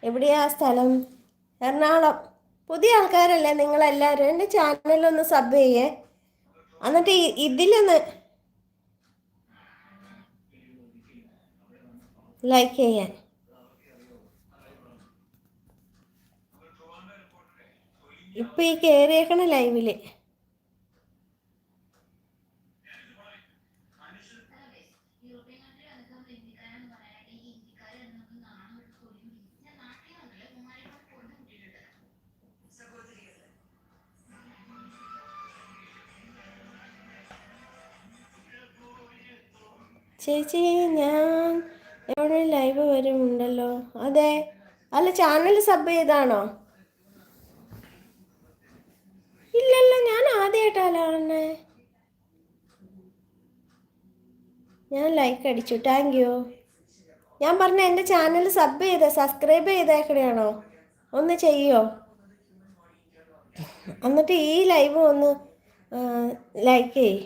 എവിടെയാ സ്ഥലം? എറണാകുളം. പുതിയ ആൾക്കാരല്ലേ നിങ്ങളെല്ലാവരും? എൻ്റെ ചാനലൊന്ന് സബ് ചെയ്യേ, എന്നിട്ട് ഇതിലൊന്ന് ലൈക്ക് ചെയ്യാൻ. ഇപ്പം ഈ കയറിയേക്കണ ലൈവില് ചേച്ചി ഞാൻ എവിടെ ലൈവ് വരുമുണ്ടല്ലോ. അതെ, അല്ല ചാനൽ സബ് ചെയ്താണോ? ഇല്ലല്ലോ, ഞാൻ ആദ്യമായിട്ടാണ്. ഞാൻ ലൈക്ക് അടിച്ചു, താങ്ക് യു. ഞാൻ പറഞ്ഞ എൻ്റെ ചാനൽ സബ് ചെയ്ത് സബ്സ്ക്രൈബ് ചെയ്തേക്കണെയാണോ? ഒന്ന് ചെയ്യോ? എന്നിട്ട് ഈ ലൈവ് ഒന്ന് ലൈക്ക് ചെയ്യ്.